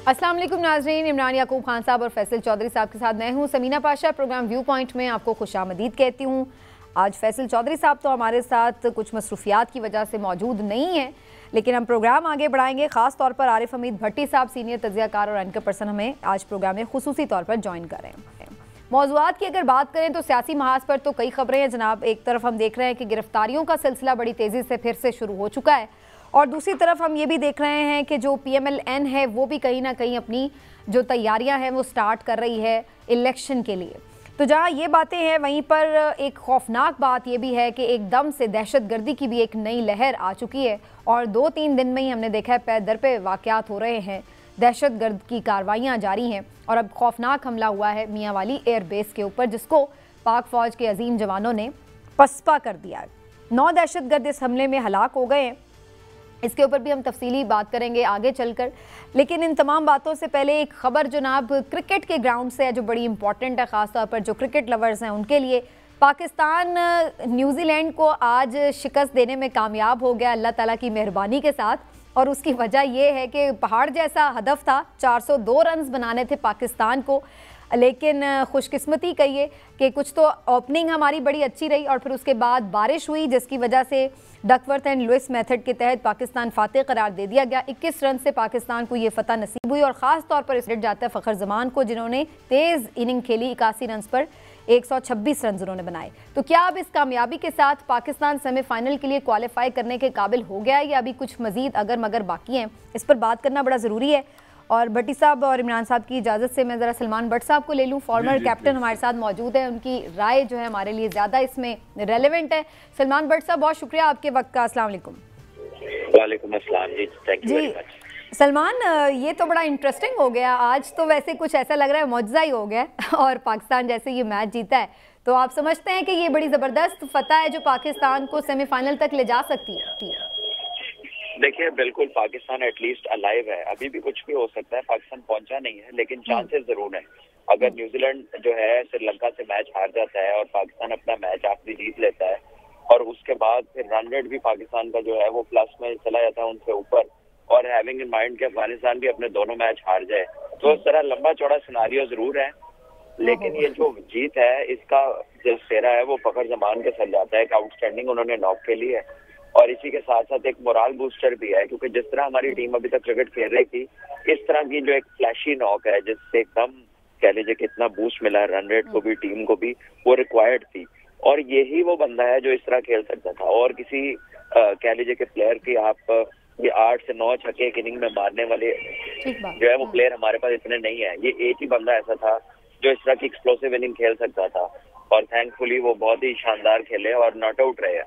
अस्सलाम वालेकुम नाज़रीन, इमरान याकूब खान साहब और फैसल चौधरी साहब के साथ मैं हूं Sameena Pasha. Programme view point में आपको खुशामदीद कहती हूं। आज फैसल चौधरी साहब तो हमारे साथ कुछ मसरूफियात की वजह से मौजूद नहीं है, लेकिन हम प्रोग्राम आगे बढ़ाएंगे। ख़ास तौर पर आरिफ हमीद भट्टी साहब सीनियर तज्ज़ियाकार और एंकर पर्सन हमें आज प्रोग्राम में खुसूसी तौर पर ज्वाइन कर रहे हैं। मौज़ूआत की अगर बात करें तो सियासी महाज पर तो कई खबरें हैं जनाब। एक तरफ हम देख रहे हैं कि गिरफ्तारियों का सिलसिला बड़ी तेज़ी से फिर से शुरू हो चुका है, और दूसरी तरफ हम ये भी देख रहे हैं कि जो PMLN है वो भी कहीं ना कहीं अपनी जो तैयारियां हैं वो स्टार्ट कर रही है इलेक्शन के लिए। तो जहां ये बातें हैं वहीं पर एक खौफनाक बात ये भी है कि एकदम से दहशतगर्दी की भी एक नई लहर आ चुकी है, और 2-3 दिन में ही हमने देखा है पे दर पे वाक़यात हो रहे हैं, दहशतगर्द की कार्रवाइयाँ जारी हैं। और अब खौफनाक हमला हुआ है मियाँ वाली एयरबेस के ऊपर, जिसको पाक फ़ौज के अजीम जवानों ने पसपा कर दिया है। 9 दहशतगर्द इस हमले में हलाक हो गए हैं। इसके ऊपर भी हम तफसीली बात करेंगे आगे चलकर, लेकिन इन तमाम बातों से पहले एक ख़बर जनाब क्रिकेट के ग्राउंड से है जो बड़ी इंपॉर्टेंट है, ख़ासतौर पर जो क्रिकेट लवर्स हैं उनके लिए। पाकिस्तान न्यूजीलैंड को आज शिकस्त देने में कामयाब हो गया अल्लाह ताला की मेहरबानी के साथ, और उसकी वजह यह है कि पहाड़ जैसा हदफ था, 402 रन बनाने थे पाकिस्तान को, लेकिन खुशकिस्मती कहिए कि कुछ तो ओपनिंग हमारी बड़ी अच्छी रही और फिर उसके बाद बारिश हुई, जिसकी वजह से डकवर्थ एंड लुइस मेथड के तहत पाकिस्तान फातेह करार दे दिया गया। 21 रन से पाकिस्तान को ये फतह नसीब हुई, और ख़ास तौर पर इसलिए जाता है फ़खर जमान को, जिन्होंने तेज़ इनिंग खेली। 81 रन पर 126 रन उन्होंने बनाए। तो क्या अब इस कामयाबी के साथ पाकिस्तान सेमीफाइनल के लिए क्वालिफाई करने के काबिल हो गया है, या अभी कुछ मजीद अगर मगर बाकी हैं? इस पर बात करना बड़ा ज़रूरी है। और भट्टी साहब और इमरान साहब की इजाज़त से मैं ज़रा सलमान भट्ट साहब को ले लूँ। फॉर्मर कैप्टन हमारे साथ मौजूद है, उनकी राय जो है हमारे लिए ज़्यादा इसमें रेलेवेंट है। सलमान भट्ट साहब, बहुत शुक्रिया आपके वक्त का। अस्सलाम वालेकुम। वालेकुम अस्सलाम जी, thank you very much. Salman, ये तो बड़ा इंटरेस्टिंग हो गया आज, तो वैसे कुछ ऐसा लग रहा है मौजज़ा ही हो गया और पाकिस्तान जैसे ये मैच जीता है, तो आप समझते हैं कि ये बड़ी ज़बरदस्त फतह है जो पाकिस्तान को सेमीफाइनल तक ले जा सकती है? देखिए, बिल्कुल पाकिस्तान एटलीस्ट अलाइव है, अभी भी कुछ भी हो सकता है, पाकिस्तान पहुंचा नहीं है, लेकिन चांसेस जरूर हैं। अगर न्यूजीलैंड जो है श्रीलंका से मैच हार जाता है और पाकिस्तान अपना मैच आखिरी जीत लेता है, और उसके बाद फिर रन रेट भी पाकिस्तान का जो है वो प्लस में चला जाता है उनसे ऊपर, और हैविंग इन माइंड कि अफगानिस्तान भी अपने दोनों मैच हार जाए, तो इस तरह लंबा चौड़ा सिनारियो जरूर है। लेकिन ये जो जीत है इसका जो सेहरा है वो फखर जमान के सर जाता है। एक आउटस्टैंडिंग उन्होंने नॉक खेली है, और इसी के साथ साथ एक मोरल बूस्टर भी है, क्योंकि जिस तरह हमारी टीम अभी तक क्रिकेट खेल रही थी, इस तरह की जो एक फ्लैशी नॉक है जिससे एकदम कह लीजिए कितना बूस्ट मिला रन रेट को भी, टीम को भी, वो रिक्वायर्ड थी। और यही वो बंदा है जो इस तरह खेल सकता था, और किसी कह लीजिए कि प्लेयर की आप ये 8 से 9 छक्के एक इनिंग में मारने वाले जो है वो प्लेयर हमारे पास इतने नहीं है। ये एक ही बंदा ऐसा था जो इस तरह की एक्सप्लोसिव इनिंग खेल सकता था, और थैंकफुली वो बहुत ही शानदार खेले और नॉट आउट रहे।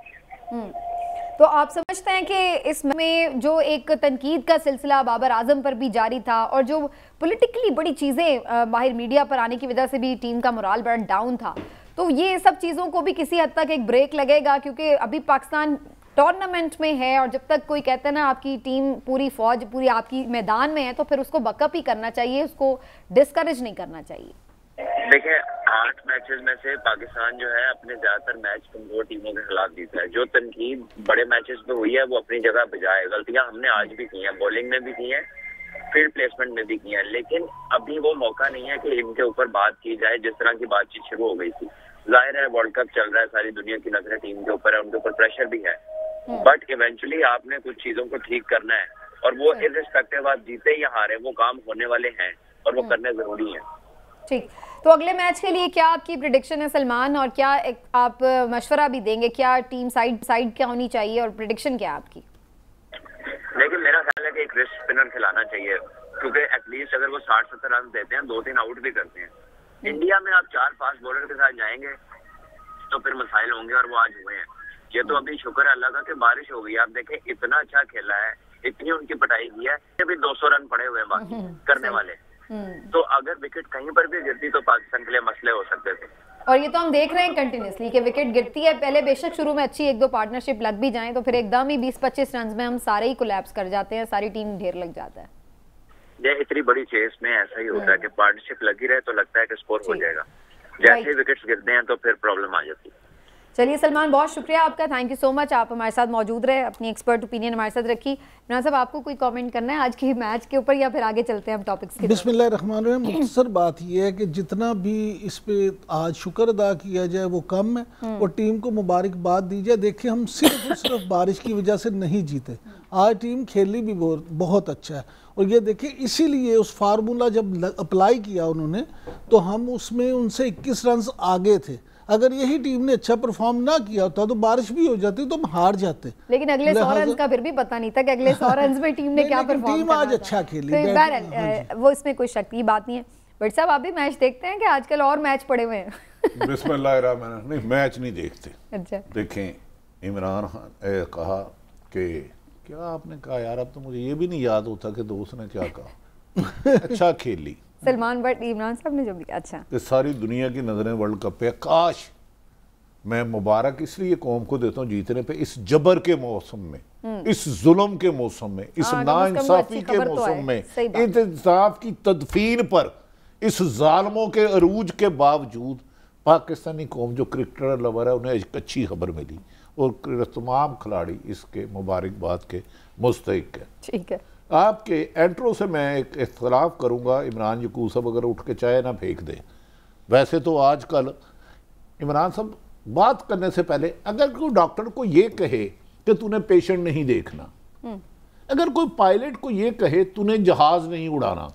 तो आप समझते हैं कि इसमें जो एक तनकीद का सिलसिला बाबर आजम पर भी जारी था, और जो पॉलिटिकली बड़ी चीज़ें बाहर मीडिया पर आने की वजह से भी टीम का मोराल बड़ा डाउन था, तो ये सब चीज़ों को भी किसी हद तक एक ब्रेक लगेगा? क्योंकि अभी पाकिस्तान टूर्नामेंट में है, और जब तक कोई कहता है ना आपकी टीम पूरी फौज पूरी आपकी मैदान में है, तो फिर उसको बकअप ही करना चाहिए, उसको डिस्करेज नहीं करना चाहिए। देखिए, 8 मैचेस में से पाकिस्तान जो है अपने ज्यादातर मैच कमजोर टीमों के खिलाफ जीता है। जो तनकीद बड़े मैचेस पे हुई है वो अपनी जगह पे जाए। गलतियां हमने आज भी की हैं, बॉलिंग में भी की हैं, फील्ड प्लेसमेंट में भी की हैं, लेकिन अभी वो मौका नहीं है कि इनके ऊपर बात की जाए जिस तरह की बातचीत शुरू हो गई थी। जाहिर है वर्ल्ड कप चल रहा है, सारी दुनिया की नजरें टीम के ऊपर है, उनके ऊपर प्रेशर भी है, बट इवेंचुअली आपने कुछ चीजों को ठीक करना है, और वो इर्रिस्पेक्टिव आप जीते या हारे वो काम होने वाले हैं, और वो करने जरूरी है। ठीक, तो अगले मैच के लिए क्या आपकी प्रेडिक्शन है सलमान, और क्या आप मशवरा भी देंगे, क्या टीम साइड क्या होनी चाहिए, और प्रेडिक्शन क्या है आपकी? लेकिन मेरा ख्याल है कि एक रिस्ट स्पिनर खिलाना चाहिए, क्योंकि एटलीस्ट अगर वो 60-70 रन देते हैं, 2-3 आउट भी करते हैं। इंडिया में आप 4 फास्ट बॉलर के साथ जाएंगे तो फिर मसाइल होंगे, और वो आज हुए हैं। ये तो अभी शुक्र है अल्लाह का कि बारिश हो गई। आप देखें इतना अच्छा खेला है, इतनी उनकी पिटाई की है, अभी 200 रन पड़े हुए हैं बाकी करने वाले। तो अगर विकेट कहीं पर भी गिरती तो पाकिस्तान के लिए मसले हो सकते थे, और ये तो हम देख रहे हैं कंटिन्यूसली कि विकेट गिरती है। पहले बेशक शुरू में अच्छी 1-2 पार्टनरशिप लग भी जाएं, तो फिर एकदम ही 20-25 रन में हम सारे ही कोलैप्स कर जाते हैं, सारी टीम ढेर लग जाता है। ये इतनी बड़ी चेस में ऐसा ही होता है कि पार्टनरशिप लगी रहे तो लगता है कि स्कोर हो जाएगा, जैसे ही विकेट्स गिरते हैं तो फिर प्रॉब्लम आ जाती है। चलिए सलमान, बहुत शुक्रिया आपका, थैंक यू सो मच, आप हमारे साथ मौजूद रहे, अपनी एक्सपर्ट ओपिनियन हमारे साथ रखी। इमरान साहब, आपको कोई कमेंट करना है आज के मैच के ऊपर या फिर आगे चलते हैं हम टॉपिक्स की? बिस्मिल्लाहिर्रहमानिर्रहीम। मुख्तसर बात यह है कि जितना भी इस पे आज शुक्र अदा किया जाए वो कम है और टीम को मुबारकबाद दी जाए। देखिए, हम सिर्फ और सिर्फ बारिश की वजह से नहीं जीते, आज टीम खेली भी बहुत अच्छा है। और ये देखिए, इसीलिए उस फार्मूला जब अप्लाई किया उन्होंने तो हम उसमें उनसे 21 रन आगे थे। अगर यही टीम ने अच्छा परफॉर्म ना किया होता तो बारिश भी हो जाती तो हम हार जाते। लेकिन अगले 100 रन का फिर भी पता नहीं था कि अगले 100 रन में टीम ने क्या परफॉर्म टीम आज अच्छा खेली, तो वो इसमें कोई शक की बात नहीं है। बट साहब, आप भी मैच देखते हैं कि आजकल और मैच पड़े हुए हैं? बिस्मिल्लाहिर्रहमानिर्रहीम। नहीं, मैच नहीं देखते। अच्छा, देखें, इमरान कहा कि क्या आपने कहा यार, अब तो मुझे ये भी नहीं याद होता कि दोस्त ने क्या कहा। अच्छा खेली सलमान, बट इमरान साहब ने जो भी, अच्छा कि सारी दुनिया की नजरें वर्ल्ड कप पे। काश मैं मुबारक इसलिए कौम को देता हूँ जीतने पे, इस जबर के मौसम में, इस जुल्म के मौसम में, इस नाइंसाफी के मौसम में, इंसाफ की तदफीन पर, इस जालमों के अरूज के बावजूद पाकिस्तानी कौम जो क्रिकेटर लवर है उन्हें एक अच्छी खबर मिली और तमाम खिलाड़ी इसके मुबारकबाद के मुस्तहिक है। ठीक है, आपके एंट्रो से मैं एक इख्तलाफ करूंगा। इमरान यकूब साहब अगर उठ के चाहे ना फेंक दें। वैसे तो आजकल इमरान साहब बात करने से पहले अगर कोई डॉक्टर को ये कहे कि तूने पेशेंट नहीं देखना, अगर कोई पायलट को ये कहे तूने जहाज नहीं उड़ाना,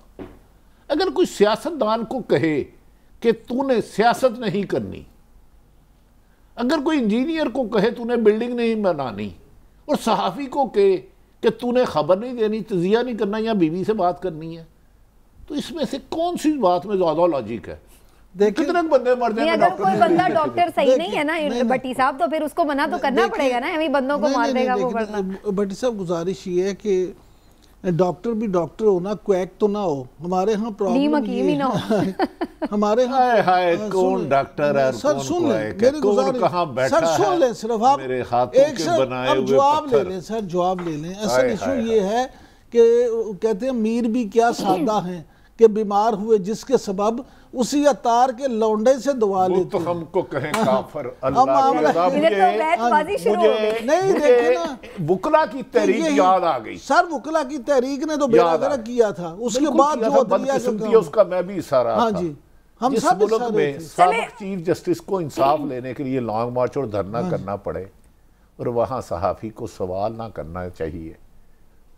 अगर कोई सियासतदान को कहे कि तूने सियासत नहीं करनी, अगर कोई इंजीनियर को कहे तूने बिल्डिंग नहीं बनानी, और सहाफ़ी को कहे कि तूने खबर नहीं देनी, तजिया नहीं करना या बीवी से बात करनी है, तो इसमें से कौन सी बात में ज्यादा लॉजिक है? कितने बंदे मर जाएंगे? अगर कोई बंदा डॉक्टर सही नहीं है ना भट्टी साहब, तो फिर उसको मना तो करना पड़ेगा ना, हमें बंदों को मार देगा वो। वरना भट्टी साहब, गुजारिश ये है कि डॉक्टर भी डॉक्टर हो ना, क्वैक तो ना हो। हमारे यहाँ प्रॉब्लम ये ना हो। हमारे हाय हाय, कौन डॉक्टर है सर? सुन ले मेरी गुजारिश, सर सुन ले, सिर्फ आप एक सर अब जवाब ले लें, सर जवाब ले लें। असल इशू ये है कि कहते हैं मीर भी क्या सादा हैं कि बीमार हुए जिसके सबब उसी अतार के लौंडे से दुआ लेते तो हमको कहें काफर, अल्लाह नहीं देखे ना। बुकला की तहरीक याद आ गई सर, बुकला की तहरीक ने तो बेड़ा किया था, उसके बाद जो उसका मैं भी इशारा। हाँ जी, हम जिस मुल्क में साबिक चीफ जस्टिस को इंसाफ लेने के लिए लॉन्ग मार्च और धरना करना पड़े और वहाँ सहाफ़ी को सवाल ना करना चाहिए,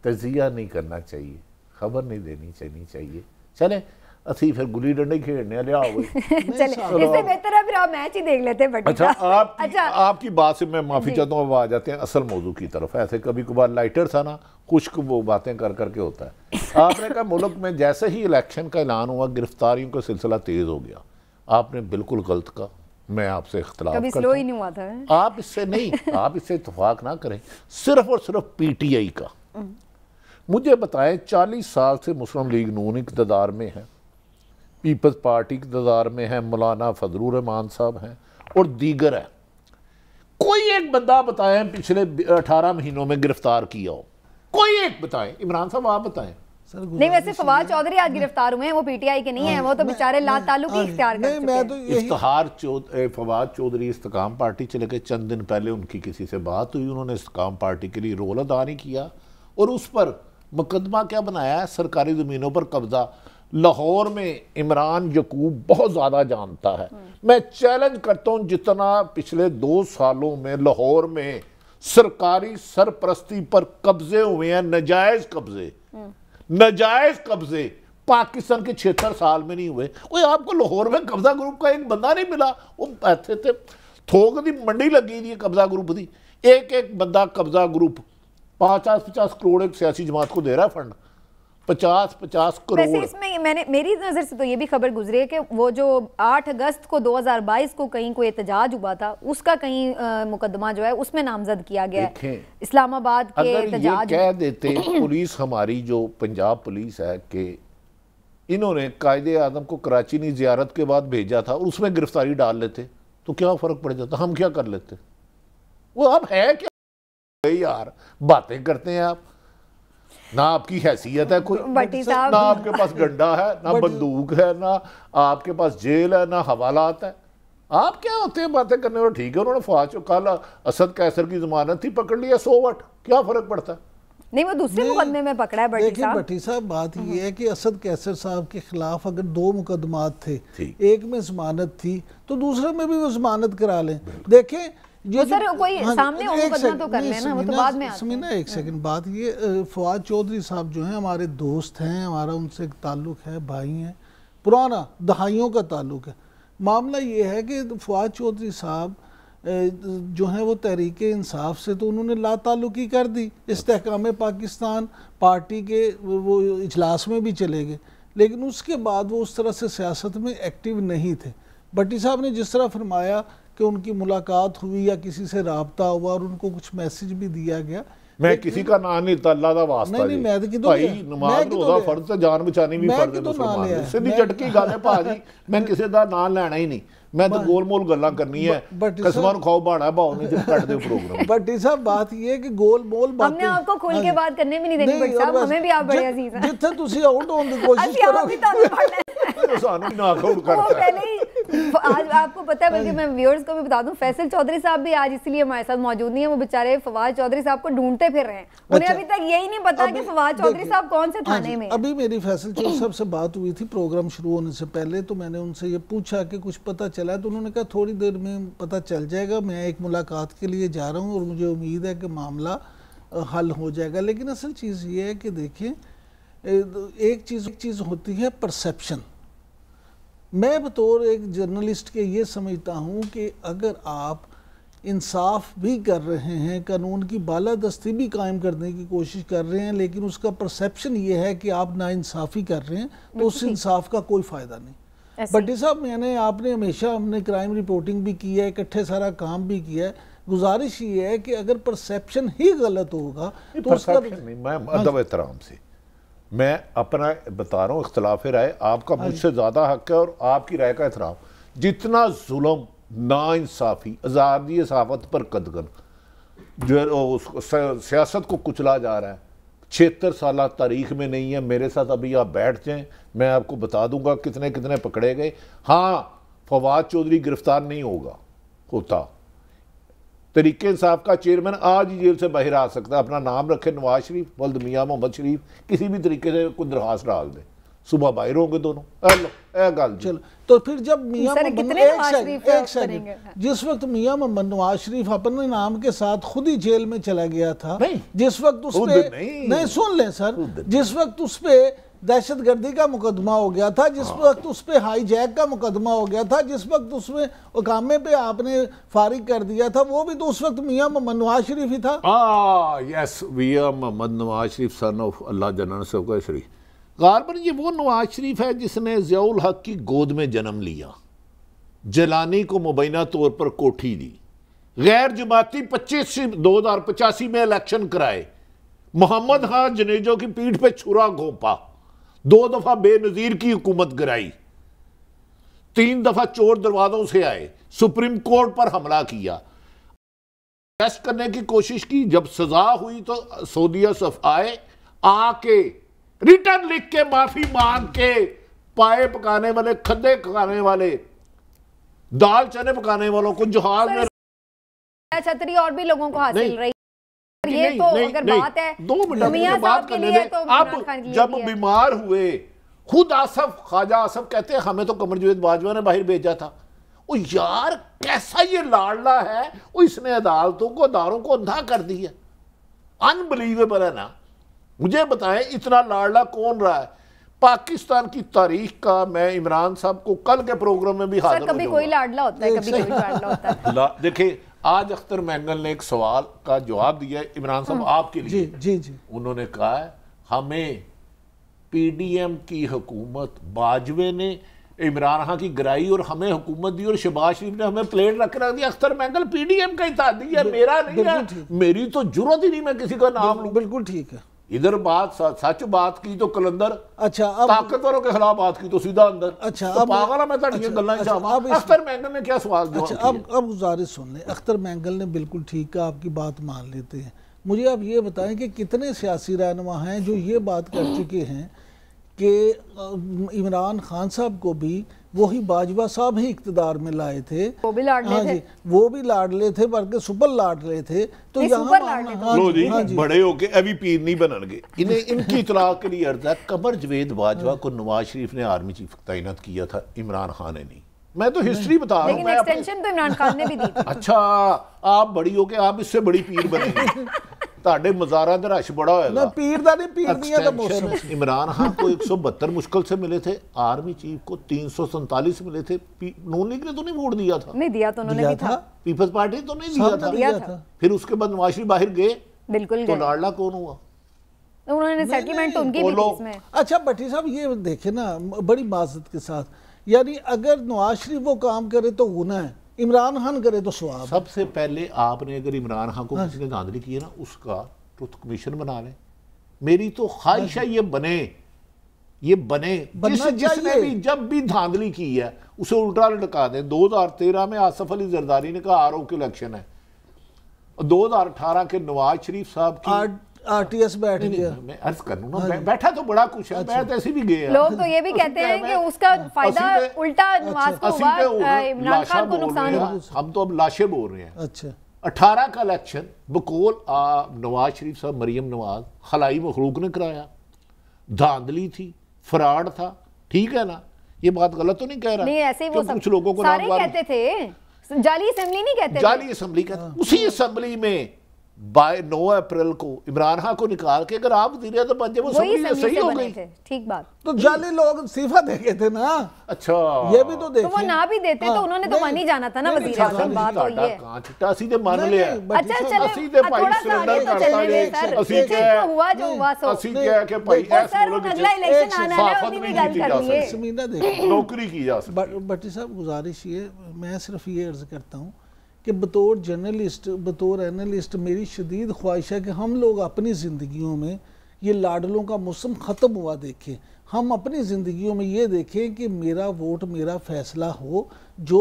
तजिया नहीं करना चाहिए, खबर नहीं देनी चाहिए। चले असी फिर गुली डंडे खेलने लिया चले, इससे बेहतर है फिर आप मैच ही देख लेते हैं। अच्छा, आपकी बात से मैं माफी चाहता हूँ, अब आ जाते हैं असल मौजू की तरफ। ऐसे कभी कभार लाइटर था ना, खुश्क वो बातें कर करके होता है। आपने कहा मुल्क में जैसे ही इलेक्शन का ऐलान हुआ गिरफ्तारियों का सिलसिला तेज हो गया। आपने बिल्कुल गलत कहा, मैं आपसे इख्तिलाफ करता हूं। स्लो ही नहीं हुआ था। आप इससे नहीं, आप इससे इत्तेफाक ना करें। सिर्फ और सिर्फ पीटीआई का मुझे बताएं, 40 साल से मुस्लिम लीग नून इक़्तिदार में है, पीपल्स पार्टी इक़्तिदार में है, मौलाना फजलुर रहमान साहब हैं और दीगर है। कोई एक बंदा बताएं पिछले 18 महीनों में गिरफ्तार किया हो, कोई एक बताएं। इमरान साहब आप बताएं। नहीं, वैसे फवाद चौधरी आज गिरफ्तार हुए हैं, वो पीटीआई के नहीं है, वो तो बेचारे लाताल्लुकी इख्तियार कर चुके हैं। फवाद चौधरी इस्तेकाम पार्टी चले गए। चंद दिन पहले उनकी किसी से बात हुई, उन्होंने इस्तेकाम पार्टी के लिए रोल अदा नहीं किया और उस पर मुकदमा क्या बनाया है, सरकारी ज़मीनों पर कब्जा। लाहौर में इमरान यकूब बहुत ज़्यादा जानता है। मैं चैलेंज करता हूँ, जितना पिछले 2 सालों में लाहौर में सरकारी सरपरस्ती पर कब्जे हुए हैं, नाजायज कब्जे पाकिस्तान के 76 साल में नहीं हुए। कोई आपको लाहौर में कब्जा ग्रुप का एक बंदा नहीं मिला? वो ऐसे थे, थोक दी मंडी लगी थी कब्जा ग्रुप की। एक बंदा कब्जा ग्रुप 50-50 करोड़ एक सियासी जमात को दे रहा है फंड, 50-50 करोड़। वैसे इसमें मेरी नज़र से तो ये भी खबर गुजरी है कि वो जो 8 अगस्त को 2022 को कहीं कोई एहतजाज हुआ था, उसका कहीं मुकदमा जो है उसमें नामजद किया गया है। इस्लामाबाद के एहतजाज कह देते पुलिस, हमारी जो पंजाब पुलिस है, कि इन्होंने कायदे आजम को कराची की जियारत के बाद भेजा था और उसमें गिरफ्तारी डाल लेते तो क्या फ़र्क पड़ जाता? हम क्या कर लेते? वो अब है क्या यार, बातें करते हैं आप, ना आपकी हैसियत है कोई, ना आपके पास डंडा है, ना बंदूक है, ना आपके पास जेल है, ना हवालात है। आप क्या होते हैं बातें करने वाले? ठीक है, उन्होंने फवाद कल असद कैसर की जमानत थी, पकड़ लिया, 100 वट, क्या फर्क पड़ता है? नहीं, वो दूसरे मुकदमे में पकड़ा है भट्टी देखिए साहब। भट्टी साहब, बात ये है कि असद कैसर साहब के खिलाफ अगर 2 मुकदमात थे, एक में जमानत थी तो दूसरे में भी वो जमानत करा लें। देखें ये सर कोई सामने मुकदमा तो कर लेना, वो तो बाद में आते हैं। एक सेकंड, बात ये फवाद चौधरी साहब जो हैं हमारे दोस्त हैं, हमारा उनसे एक ताल्लुक है, भाई हैं, पुराना दहाइयों का ताल्लुक है। मामला ये है कि फवाद चौधरी साहब जो है वो तहरीक इंसाफ से तो उन्होंने लाताल्लुकी कर दी, इस्तेहकाम पाकिस्तान पार्टी के वो इजलास में भी चले गए, लेकिन उसके बाद वो उस तरह से सियासत में एक्टिव नहीं थे। भट्टी साहब ने जिस तरह फरमाया कि उनकी मुलाकात हुई या किसी से रब्ता हुआ और उनको कुछ मैसेज भी दिया गया, मैं किसी का नाम नहीं, अल्लाह दा वास्ता नहीं, मैं तो भाई नमाज रोज़ा फर्ज ते जान बचानी भी फर्ज है मुसलमान दी। सीधी झटकी गल है भाजी, मैं किसी दा नाम लेना ही नहीं, मैं तो गोल मोल गल्लां करनी है, कसमां खाओ बाणा भाव ने जब कट दे प्रोग्राम। भट्टी साहब बात ये है कि गोल मोल बातें हमने आपको खुल के बात करने भी नहीं देनी भट्टी साहब, हमें भी आप बड़े अजीज हैं। जिथे तुसी आउट होने की कोशिश करोगे तो सानू भी ना आउट करता है। आज आपको पता है, बल्कि मैं व्यूअर्स को भी बता दूं, फैसल चौधरी साहब भी आज इसलिए हमारे साथ मौजूद नहीं है, वो बेचारे फवाद चौधरी साहब को ढूंढते फिर रहे हैं। उन्हें अभी तक यही नहीं पता कि फवाद चौधरी साहब कौन से थाने में। अभी मेरी फैसल चौधरी साहब से बात हुई थी प्रोग्राम शुरू होने से पहले, तो मैंने उनसे ये पूछा कि कुछ पता चला, तो उन्होंने कहा थोड़ी देर में पता चल जाएगा, मैं एक मुलाकात के लिए जा रहा हूँ और मुझे उम्मीद है कि मामला हल हो जाएगा। लेकिन असल चीज़ ये है कि देखिए, एक चीज़ होती है परसेप्शन। मैं बतौर एक जर्नलिस्ट के ये समझता हूँ कि अगर आप इंसाफ भी कर रहे हैं, कानून की बालादस्ती भी कायम करने की कोशिश कर रहे हैं, लेकिन उसका परसेप्शन ये है कि आप नाइंसाफ़ी कर रहे हैं, तो उस इंसाफ का कोई फ़ायदा नहीं। भट्टी साहब, आपने हमेशा, हमने क्राइम रिपोर्टिंग भी की है, इकट्ठे सारा काम भी किया है, गुजारिश ये है कि अगर परसेप्शन ही गलत होगा तो उसका नहीं, मैं अदब एहतराम से मैं अपना बता रहा हूँ, इख्तलाफ राय आपका मुझसे ज़्यादा हक है और आपकी राय का एहतराम। जितना जुल्म, नाइंसाफ़ी, आज़ादी सहाफ़त पर कदगन जो सियासत को कुचला जा रहा है, 76 साल तारीख में नहीं है। मेरे साथ अभी आप बैठ जाएं, मैं आपको बता दूंगा कितने कितने पकड़े गए। हाँ, फवाद चौधरी गिरफ्तार नहीं होता, तरीके इंसाफ का चेयरमैन आज ही जेल से बाहर आ सकता है, अपना नाम रखे नवाज शरीफ, वल्द मियाँ मोहम्मद शरीफ, किसी भी तरीके से कोई दरखास्त डाल दे, सुबह बाहर होंगे दोनों। गल चलो, तो फिर जब मियाँ जिस वक्त मियाँ मोहम्मद नवाज शरीफ अपने नाम के साथ खुद ही जेल में चला गया था, जिस वक्त उस पे नहीं, सुन लें सर, जिस वक्त उस पे दहशतगर्दी का मुकदमा हो गया था, जिस वक्त उस पे हाईजैक का मुकदमा हो गया था, जिस वक्त उसमें अकामे पे आपने फारिग कर दिया था, वो भी तो उस वक्त मियाँ मोहम्मद नवाज शरीफ ही था। यस, मियाँ मोहम्मद नवाज शरीफ सन ऑफ अल्लाह जन्नत से होगा शरीफ। गारबन ये वो नवाज शरीफ है जिसने ज़ियाउल हक की गोद में जन्म लिया, जलानी को मुबैना तौर पर कोठी दी, गैर जमाती 2085 में इलेक्शन कराए, मोहम्मद खान जनेजो की पीठ पे छुरा घोंपा, 2 दफा बेनजीर की हुकूमत गिराई, 3 दफा चोर दरवाजों से आए, सुप्रीम कोर्ट पर हमला किया, टेस्ट करने की कोशिश की, जब सजा हुई तो सऊदीया सफ आए, आके रिटर्न लिख के माफी मांग के, पाए पकाने वाले, खद्दे पकाने वाले, दाल चने पकाने वालों को जहाज में छतरी और भी लोगों को हासिल रही। ये नहीं, तो नहीं, अगर नहीं, बात है 2 मिनट में बात करने दें। तो अब जब बीमार हुए, खुद आसफ, ख्वाजा आसफ कहते हैं हमें तो कमर जावेद बाजवा ने बाहर भेजा था। ओ यार, कैसा ये लाडला है, इसने अदालतों को, अदारों को अंधा कर दिया। अनबिलीवेबल है ना। मुझे बताएं, इतना लाडला कौन रहा है पाकिस्तान की तारीख का? मैं इमरान साहब को कल के प्रोग्राम में भी हाजिर कभी कोई लाडला होता है, कभी कोई लाडला होता है। देखिए, आज अख्तर मैंगल ने एक सवाल का जवाब दिया इमरान साहब आपके लिए। जी। उन्होंने कहा है हमें पीडीएम की हुकूमत, बाजवे ने इमरान खान की गिराई और हमें हुकूमत दी और शहबाज शरीफ ने हमें प्लेट रख दिया। अख्तर मैंगल पीडीएम का इत्तेहादी है, मेरा नहीं है, मेरी तो जरूरत ही नहीं मैं किसी का नाम लूं। बिल्कुल ठीक है। इधर बात सच बात की तो कलंदर, अच्छा, अब ताकतवरों के खिलाफ बात की तो सीधा अंदर। अच्छा, तो पागल मैं गल्ला अख्तर मैंगल ने क्या सवाल जवाब किया? अब गुजारिश सुन लें। अख्तर मैंगल ने बिल्कुल ठीक कहा, आपकी बात मान लेते हैं। मुझे आप ये बताएं कि कितने सियासी रहनुमा हैं जो ये बात कर चुके हैं कि इमरान खान साहब को भी वही बाजवा साहब ही इक्तदार में लाए थे, वो भी लाडले थे। वो भी लाडले थे, बल्कि सुपर लाडले थे। तो यहाँ लो जी, बड़े होके अभी पीर नहीं बननगे। इन्हें इनकी इतला के लिए अर्ज है, कमर जवेद बाजवा को नवाज शरीफ ने आर्मी चीफ तैनात किया था, इमरान खान ने नहीं। मैं तो हिस्ट्री बता रहा हूँ, लेकिन एक्सटेंशन तो इमरान खान ने भी दी थी। अच्छा, आप बड़ी हो के आप इससे बड़ी पीर बनेंगे। ताड़े मज़ारा दा रश बड़ा होएगा। पीर दा नहीं, पीर दिया था मौसम। इमरान खान को 172 मुश्किल से मिले थे, आर्मी चीफ को 347 मिले थे। नून लीग ने तो नहीं वोट दिया था। नहीं दिया तो उन्होंने भी था। पीपल्स पार्टी तो नहीं दिया था। फिर उसके बाद नवाज शरीफ बाहर गए, बिल्कुल तो लाडला कौन हुआ? उन्होंने सेटलमेंट तो उनकी भी थी इसमें। अच्छा भट्टी साहब, ये देखे ना बड़ी माजरत के साथ, यानी अगर नवाज शरीफ वो काम करे तो गुनाह है, इमरान खान करे तो सवाब। सबसे पहले आपने अगर इमरान खान को किसी ने धांधली की है ना, उसका ट्रुथ कमीशन बना लें। मेरी तो ख्वाहिश है ये बने जिसने भी जब भी धांधली की है उसे उल्टा लटका दें। 2013 में आसफ अली जरदारी ने कहा आरओ के इलेक्शन है, 2018 के नवाज शरीफ साहब की आरटीएस बैठ गया। मैं अर्ज करूं ना, बैठा तो बड़ा कुछ है, मैं तो ऐसे भी गया। लोग तो ये भी कहते हैं कि उसका फायदा उल्टा नवाज को हुआ, इमरान खान को नुकसान हुआ। हम तो अब लाशें बोल रहे हैं। अच्छा, 18 का इलेक्शन बकौल नवाज शरीफ साहब, मरियम नवाज खलाई मखलूक ने कराया, धांधली थी, फ्रॉड था, ठीक है ना? ये बात गलत तो नहीं कह रहा? नहीं, ऐसे ही वो कुछ लोगों को सारे कहते थे, जाली असेंबली नहीं कहते, जाली असेंबली कहते। उसी असेंबली में बाय 9 अप्रैल को इमरान खान को निकाल के अगर आप वज़ीर आज़म बन जाए, वो सही हो गई। ठीक बात। तो जाली लोग इस्तीफा दे गए थे ना। अच्छा, ये भी तो देखिए, तो वो ना भी देते तो उन्होंने तो मान ही जाना था ना वज़ीर आज़म। बात तो ये कहां चिट्टा सीधे मान लिया। अच्छा चले, थोड़ा सा आगे तो चलने में सर, हुआ जो हुआ सो असली क्या कि भाई सर अगला इलेक्शन आना है, उसकी भी गल कर लिए। समीना देखो, नौकरी की जा सकती। भट्टी साहब, गुजारिश ये, मैं सिर्फ ये अर्ज करता हूँ कि बतौर जर्नलिस्ट, बतौर एनालिस्ट, मेरी शदीद ख्वाहिश है कि हम लोग अपनी ज़िंदगियों में ये लाडलों का मौसम ख़त्म हुआ देखें। हम अपनी ज़िंदगियों में ये देखें कि मेरा वोट मेरा फैसला हो, जो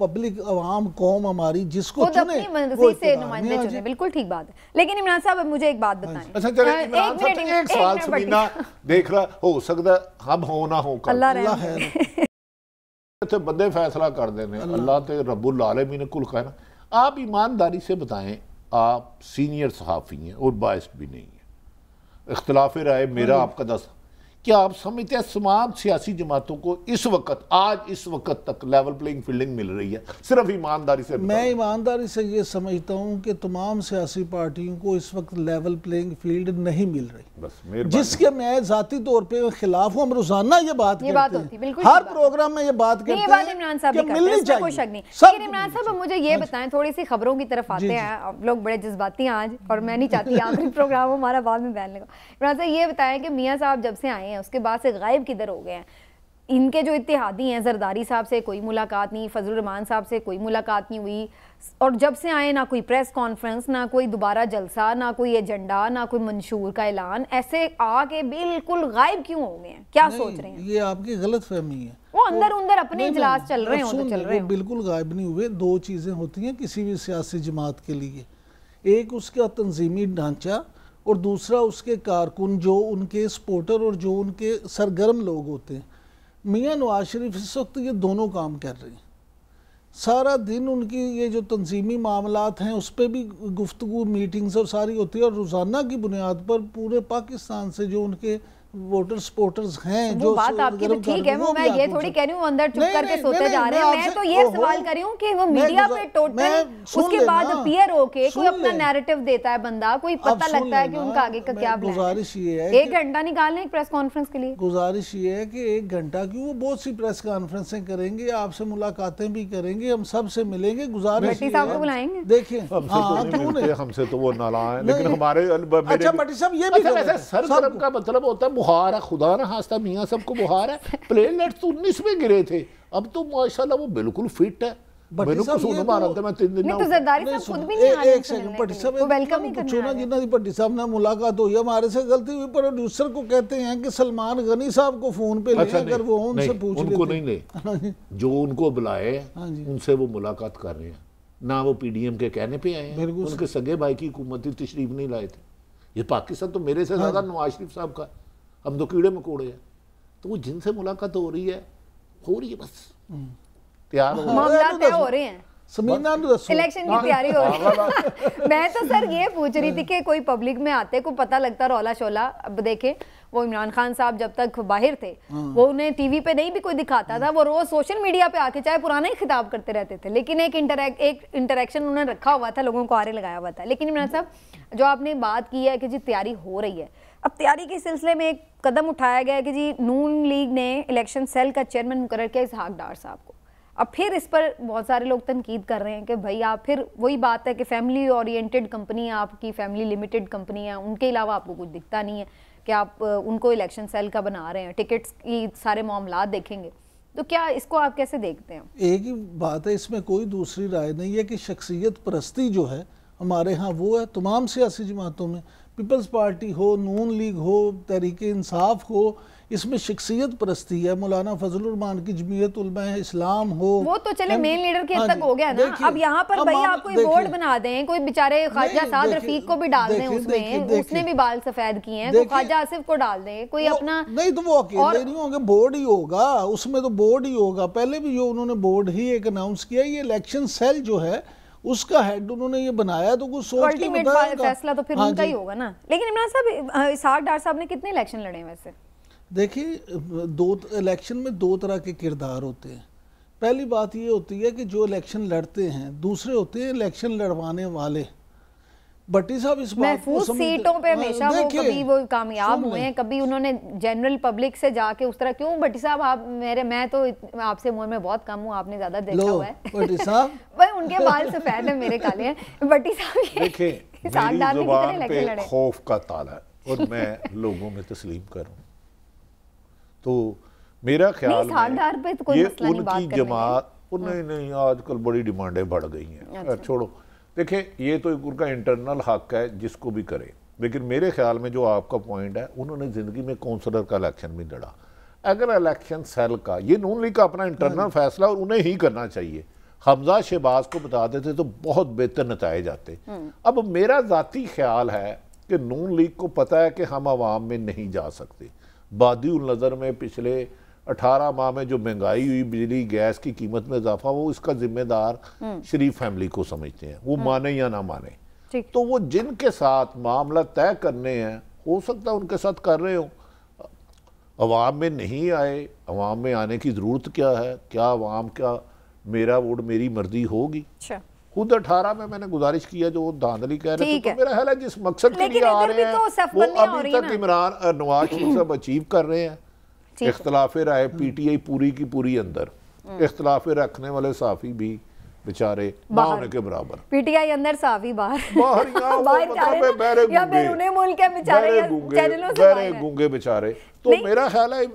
पब्लिक अवाम कौम हमारी जिसको चुने वो से नुमाइंदे चुने। बिल्कुल ठीक बात है। लेकिन इमरान साहब मुझे एक बात बताएं। अच्छा चले, इमरान साहब से एक सवाल समीना देख रहा, हो सकता हम हो ना हो, अल्लाह है तो बंदे फैसला कर देने, अल्लाह ते रब्बुल आलमीन कुल कहना। आप ईमानदारी से बताएं, आप सीनियर सहाफ़ी हैं और बायस्ड भी नहीं है, इख्तिलाफ राय मेरा आपका 10, क्या आप समझते हैं तमाम सियासी जमातों को इस वक्त, आज इस वक्त तक लेवल प्लेइंग फील्डिंग मिल रही है? सिर्फ ईमानदारी से मैं ईमानदारी से ये समझता हूँ कि तमाम सियासी पार्टियों को इस वक्त लेवल प्लेइंग फील्ड नहीं मिल रही। बस जिसके मैं जाती तौर पे खिलाफ हूँ। हम रोजाना ये बात करते हैं, हर प्रोग्राम में ये बात करते हैं इमरान साहब कि मिलनी चाहिए। कोई शक नहीं। लेकिन इमरान साहब मुझे ये बताएं, थोड़ी सी खबरों की तरफ आते हैं। आप लोग बड़े जज्बाती हैं आज, और मैं नहीं चाहती आखिरी प्रोग्राम हमारा बाद में बहन लगा। इमरान साहब ये बताएं कि मियाँ साहब जब से आए हैं उसके बाद से गायब किधर हो गए हैं? इनके जो इत्तेहादी हैं, जरदारी साहब से कोई मुलाकात नहीं, फजलुर रहमान साहब से कोई मुलाकात नहीं हुई, और जब से आए ना कोई प्रेस कॉन्फ्रेंस, ना कोई दोबारा जलसा, ना कोई एजेंडा, ना कोई मंशूर का ऐलान, ऐसे आके बिल्कुल गायब क्यों हो गए हैं? क्या सोच रहे हैं? ये आपकी गलत फहमी है। वो अंदर अंदर अपने इजलास चल रहे हो तो चल रहे हो। बिल्कुल गायब नहीं हुए। दो चीजें होती हैं किसी भी सियासी जमात के लिए, एक उसका तंजीमी ढांचा और दूसरा उसके कारकुन, जो उनके सपोर्टर और जो उनके सरगर्म लोग होते हैं। मियाँ नवाज शरीफ इस वक्त ये दोनों काम कर रहे हैं। सारा दिन उनकी ये जो तंजीमी मामलात हैं उस पर भी गुफ्तगू, मीटिंग्स और सारी होती है, और रोज़ाना की बुनियाद पर पूरे पाकिस्तान से जो उनके वोटर सपोर्टर्स हैं, जो बात आपकी तो ठीक है, मैं ये थोड़ी कह रही हूँ अंदर चुप करके सोते जा रहे हैं। मैं तो ये सवाल कर रही हूँ कि वो मीडिया पे टोटल उसके बाद अपीयर होके कोई अपना नैरेटिव देता है बंदा, कोई पता लगता है कि उनका आगे का क्या प्लान है। गुजारिश ये है, 1 घंटा निकालने एक प्रेस कॉन्फ्रेंस के लिए। गुजारिश ये है कि 1 घंटा क्यों, वो बहुत सी प्रेस कॉन्फ्रेंसें करेंगे, आपसे मुलाकातें भी करेंगे, हम सब से मिलेंगे। गुजारिश साहब को बुलाएंगे, देखिए हमसे तो वो नालायक, लेकिन हमारे अच्छा भट्टी साहब ये भी सरगर्म का मतलब होता है बुखार है, खुदा ना हास्ता मियाँ सबको बुखार है। प्लेटलेट्स तो 19 में गिरे थे, अब तो माशाल्लाह वो बिल्कुल फिट है। मैंने कुछ सुनो मारा था, मैं 3 दिन तो जरदारी साहब खुद भी नहीं आए। एक सेकंड भट्टी साहब, वेलकम ही करना है। जिन्ना दी भट्टी साहब ने मुलाकात हुई, हमारे से गलती हुई, प्रोड्यूसर को कहते हैं कि सलमान गनी साहब को फोन पे ले, अगर वो उनसे पूछ उनको नहीं ले, जो उनको बुलाए उनसे वो मुलाकात कर रहे हैं ना, वो पीडीएम के कहने पे आए हैं। उनके सगे भाई की हुकूमती तशरीफ नहीं लाए थे। ये पाकिस्तान तो मेरे से ज्यादा नवाज शरीफ साहब का, हम तो कीड़े मकोड़े हैं। तो वो जिनसे मुलाकात हो रही है बस तैयार हो मामला तय हो रहे हैं, समीना इलेक्शन की तैयारी हो रही है। मैं तो सर ये पूछ रही थी कि कोई पब्लिक में आते को पता लगता रौला शोला। अब देखें वो इमरान खान साहब जब तक बाहर थे वो उन्हें टीवी पे नहीं भी कोई दिखाता था, वो रोज सोशल मीडिया पे आके चाहे पुराना ही खिताब करते रहते थे, लेकिन एक इंटरेक्शन उन्होंने रखा हुआ था, लोगों को आरे लगाया हुआ था। लेकिन इमरान साहब जो आपने बात की है कि जी तैयारी हो रही है, अब तैयारी के सिलसिले में एक कदम उठाया गया है कि जी नून लीग ने इलेक्शन सेल का चेयरमैन मुकर्रर किया इसहाक डार साहब को। अब फिर इस पर बहुत सारे लोग तनकीद कर रहे हैं कि भाई आप फिर वही बात है कि फैमिली ओरिएंटेड कंपनी है आपकी, फैमिली लिमिटेड कंपनी है, उनके अलावा आपको कुछ दिखता नहीं है कि आप उनको इलेक्शन सेल का बना रहे हैं, टिकट्स की सारे मामला देखेंगे, तो क्या इसको आप कैसे देखते हैं? एक ही बात है, इसमें कोई दूसरी राय नहीं है कि शख्सियत परस्ती जो है हमारे यहाँ वो है तमाम सियासी जमातों में, पीपल्स पार्टी हो, नून लीग हो, तहरीक इंसाफ हो, इसमें शख्सियत परस्ती है। मौलाना फजलुर रहमान की जमीयत उलमा इस्लाम हो, वो तो चले मेन लीडर के हद तक हो गया ना। अब यहाँ पर भाई आप कोई बोर्ड बना दें, कोई बेचारे ख्वाजा साद रफीक को भी डाल दें उसमें, उसने भी बाल सफेद किए हैं, कोई ख्वाजा आसिफ को डाल दें, कोई अपना नहीं तो वो अकेले नहीं होंगे, बोर्ड ही होगा, उसमें तो बोर्ड ही होगा। पहले भी जो उन्होंने बोर्ड ही एक अनाउंस किया, ये इलेक्शन सेल जो है उसका हेड उन्होंने ये बनाया, तो कुछ सोच के बताएगा, फैसला तो फिर उनका ही होगा ना। लेकिन इमरान साहब इसहाक डार साहब ने कितने इलेक्शन लड़े वैसे? देखिए, इलेक्शन में दो तरह के किरदार होते हैं। पहली बात ये होती है कि जो इलेक्शन लड़ते हैं, दूसरे होते हैं इलेक्शन लड़वाने वाले। भट्टी साहब इस बात को सीटों पे हमेशा वो कभी वो कामयाब हुए हैं, कभी उन्होंने जनरल पब्लिक से जाके उस तरह क्यों? भट्टी साहब आप मैं तो आपसे उम्र में बहुत कम हूँ, आपने ज्यादा देखा हुआ है। भट्टी साहब भाई उनके बाल सफेद है, मेरे काले हैं। भट्टी साहब देखिए मेरी जुबान पे खौफ का ताला है और मैं लोगों में तस्लीम करूं, तो मेरा ख्याल है ये उनकी जमात नहीं आजकल बड़ी डिमांडें बढ़ गई हैं। छोड़ो, देखिए ये तो उनका इंटरनल हक है जिसको भी करे, लेकिन मेरे ख्याल में जो आपका पॉइंट है, उन्होंने ज़िंदगी में काउंसलर का इलेक्शन भी लड़ा। अगर इलेक्शन सेल का, ये नून लीग का अपना इंटरनल फैसला और उन्हें ही करना चाहिए, हमजा शहबाज को बता देते तो बहुत बेहतर नताइज आते। अब मेरा ज़ाती ख्याल है कि नून लीग को पता है कि हम आवाम में नहीं जा सकते। बादी उल नज़र में पिछले 18 माह में जो महंगाई हुई, बिजली गैस की कीमत में इजाफा, वो इसका जिम्मेदार शरीफ फैमिली को समझते हैं, वो माने या ना माने। तो वो जिनके साथ मामला तय करने हैं, हो सकता है उनके साथ कर रहे हो। अवाम में नहीं आए, अवाम में आने की ज़रूरत क्या है? क्या अवाम का मेरा वोट मेरी मर्जी होगी? खुद 18 में मैंने गुजारिश किया, जो धांधली कह रहे थे, तो मेरा ख्याल है जिस मकसद के लिए आ रहे हैं वो अभी तक इमरान नवाज शरीफ साहब अचीव कर रहे हैं। इख्तलाफ राय पीटीआई पूरी की पूरी अंदर, इख्तलाफ रखने वाले साफी भी बेचारे ना होने के बराबर, पीटीआई अंदर साफी बाहर गूंगे बेचारे। तो मेरा ख्याल है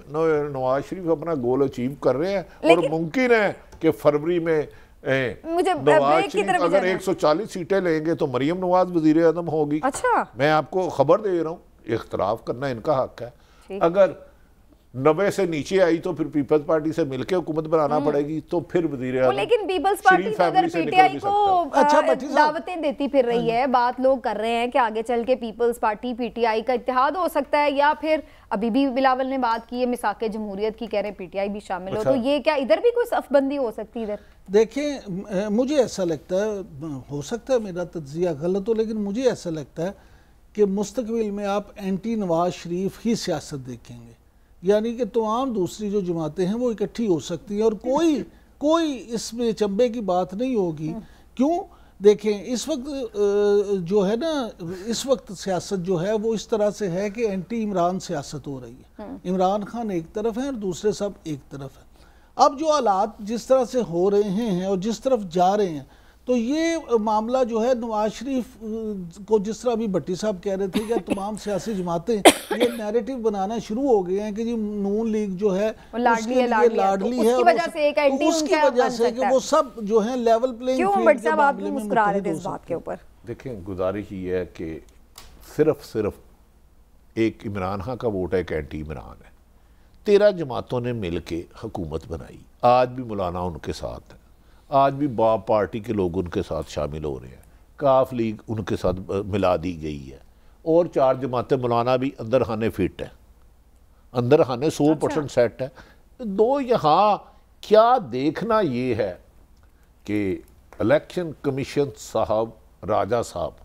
नवाज शरीफ अपना गोल अचीव कर रहे हैं और मुमकिन है कि फरवरी में नवाज शरीफ अगर 140 सीटें लेंगे तो मरियम नवाज वजीर आज़म होगी। अच्छा, मैं आपको खबर दे रहा हूँ, इख्तलाफ करना इनका हक है। अगर 90 से नीचे आई तो फिर पीपल्स पार्टी से मिलकर हुकूमत बनाना पड़ेगी, तो फिर वजीर आज़म। लेकिन पीपल्स पार्टी तो अगर पीटीआई को दावतें देती फिर रही है, बात लोग कर रहे हैं कि आगे चल के पीपल्स पार्टी पीटीआई का इत्तेहाद हो सकता है, या फिर अभी भी बिलावल ने बात की है मिसाके जमहूरियत की, कह रहे हैं पीटीआई भी शामिल हो, तो ये क्या इधर भी कोई सफबंदी हो सकती है? इधर देखिए, मुझे ऐसा लगता है, हो सकता है मेरा तज्जिया गलत हो, लेकिन मुझे ऐसा लगता है कि मुस्तकबिल में आप एंटी नवाज शरीफ ही सियासत देखेंगे, यानी कि तमाम दूसरी जो जमातें हैं वो इकट्ठी हो सकती हैं और कोई इसमें चंबे की बात नहीं होगी। क्यों? देखें, इस वक्त जो है ना, इस वक्त सियासत जो है वो इस तरह से है कि एंटी इमरान सियासत हो रही है। इमरान खान एक तरफ है और दूसरे सब एक तरफ है। अब जो हालात जिस तरह से हो रहे हैं और जिस तरफ जा रहे हैं, तो ये मामला जो है नवाज शरीफ को, जिस तरह अभी भट्टी साहब कह रहे थे कि तमाम सियासी जमातें ये नैरेटिव बनाना शुरू हो गए हैं कि जी नून लीग जो है लाडली है, उसकी वजह से एक एंटी उसकी वजह से कि वो सब जो है लेवल प्लेइंग फील्ड के मामले में मुस्कुरा रहे थे इस बात के ऊपर। देखें, गुजारिश ये है कि सिर्फ एक इमरान खान का वोट है, एक एंटी इमरान है। 13 जमातों ने मिल के हुकूमत बनाई, आज भी मौलाना उनके साथ है, आज भी बाप पार्टी के लोग उनके साथ शामिल हो रहे हैं, काफ लीग उनके साथ मिला दी गई है, और 4 जमातें मौलाना भी अंदर खाने फिट है। अंदर खाने 100% सेट है। दो यहाँ क्या देखना ये है कि इलेक्शन कमीशन साहब, राजा साहब,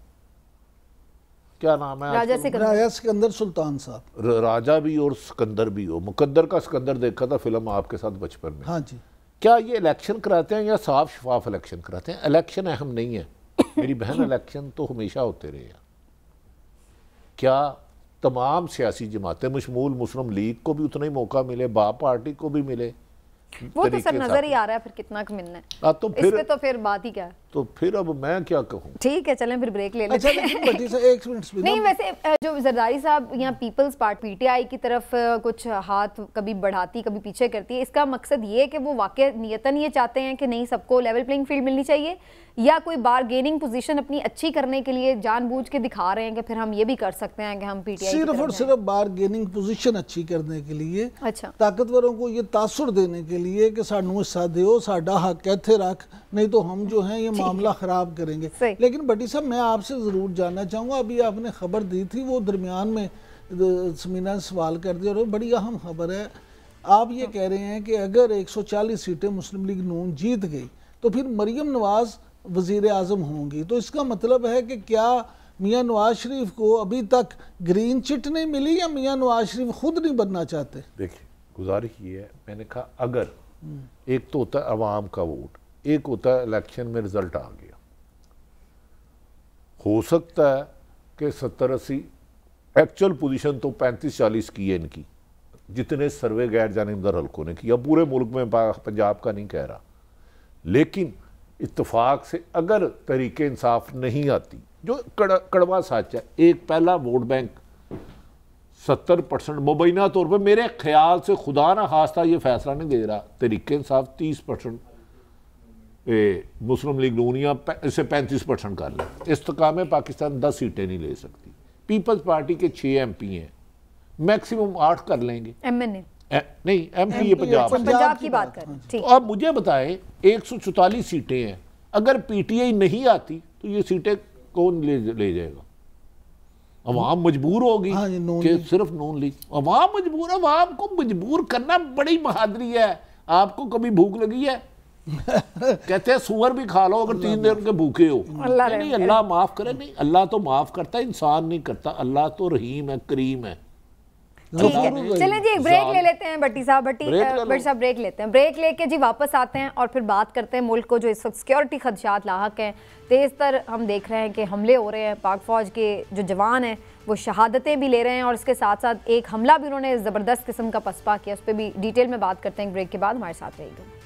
क्या नाम है, राजा सिकंदर सुल्तान साहब, राजा भी और सिकंदर भी हो, मुकद्दर का सिकंदर देखा था फिल्म आपके साथ बचपन में। हाँ जी। क्या ये इलेक्शन कराते हैं या साफ शफाफ इलेक्शन कराते हैं? इलेक्शन अहम नहीं है मेरी बहन, इलेक्शन तो हमेशा होते रहे हैं। क्या तमाम सियासी जमातें मशमूल मुस्लिम लीग को भी उतना ही मौका मिले, बाप पार्टी को भी मिले? वो तो सर नजर ही आ रहा है फिर कितना का मिलना है। तो फिर इस पे तो फिर बात ही क्या है। तो फिर अब मैं क्या कहूँ? ठीक है, चलें फिर ब्रेक ले लेते अच्छा, हैं। लेकिन भट्टी साहब एक मिनट नहीं, वैसे जो जरदारी साहब यहाँ पीपल्स पार्टी पीटीआई की तरफ कुछ हाथ कभी बढ़ाती कभी पीछे करती है, इसका मकसद ये है कि वो वाकई नियतन ये चाहते हैं कि नहीं सबको लेवल प्लेइंग फील्ड मिलनी चाहिए, या कोई बारगेनिंग पोजीशन अपनी अच्छी करने के लिए जानबूझ के दिखा रहे हैं कि फिर हम ये भी कर सकते हैं कि हम पीटीआई सिर्फ और सिर्फ बारगेनिंग पोजीशन अच्छी करने के लिए, अच्छा, ताकतवरों को ये तासुर देने के लिए कि सानू हिस्सा दो, साडा हक इत्थे रख, नहीं तो हम जो है ये मामला खराब करेंगे। लेकिन भट्टी साहब मैं आपसे जरूर जानना चाहूँगा, अभी आपने खबर दी थी वो दरमियान में समीना ने सवाल कर दिया और बड़ी अहम खबर है। आप ये कह रहे हैं कि अगर 140 सीटें मुस्लिम लीग नून जीत गई तो फिर मरियम नवाज वजीर आज़म होंगी, तो इसका मतलब है कि क्या मियाँ नवाज शरीफ को अभी तक ग्रीन चिट नहीं मिली या मियाँ नवाज शरीफ खुद नहीं बनना चाहते? देखिए, गुजारिश ये है, मैंने कहा अगर एक तो होता है अवाम का वोट, एक होता है इलेक्शन में रिजल्ट आ गया, हो सकता है कि 70-80 एक्चुअल पोजीशन तो 35-40 की है इनकी, जितने सर्वे गैर जानिबदार हल्कों ने किया, पूरे मुल्क में, पंजाब का नहीं कह रहा, लेकिन इत्तेफाक से अगर तरीके इंसाफ नहीं आती, जो कड़वा सच है, एक पहला वोट बैंक 70% मुबैना तौर पर मेरे ख्याल से खुदा ना खास्ता ये फैसला नहीं दे रहा, तरीके इंसाफ 30% मुस्लिम लीग नून या इसे 35% कर ले, इस्तेकाम पाकिस्तान 10 सीटें नहीं ले सकती। पीपल्स पार्टी के 6 MP हैं, मैक्सिमम 8 कर लेंगे। MNA नहीं, MP ये पंजाब की बात कर रहे हैं। तो आप मुझे बताएं 144 सीटें हैं, अगर PTI नहीं आती तो ये सीटें कौन ले जाएगा? अवाम मजबूर होगी कि सिर्फ नून लीग, अवाम मजबूर, अवाम को मजबूर करना बड़ी बहादुरी है। आपको कभी भूख लगी है? कहते हैं सुअर भी खा लो अगर 3 दिन के भूखे हो। नहीं, अल्लाह माफ करे, नहीं अल्लाह तो माफ करता है, इंसान नहीं करता। अल्लाह तो रहीम है, करीम है। ठीक है, चलें जी एक ब्रेक ले लेते हैं भट्टी साहब, भट्टी साहब ब्रेक लेते हैं, ब्रेक लेके जी वापस आते हैं और फिर बात करते हैं मुल्क को जो इस वक्त सिक्योरिटी खदशात लाहक हैं। तेज़ तर हम देख रहे हैं कि हमले हो रहे हैं, पाक फौज के जो जवान हैं वो शहादतें भी ले रहे हैं और इसके साथ साथ एक हमला भी उन्होंने ज़बरदस्त किस्म का पसपा किया, उस पर भी डिटेल में बात करते हैं ब्रेक के बाद। हमारे साथ रहेगा।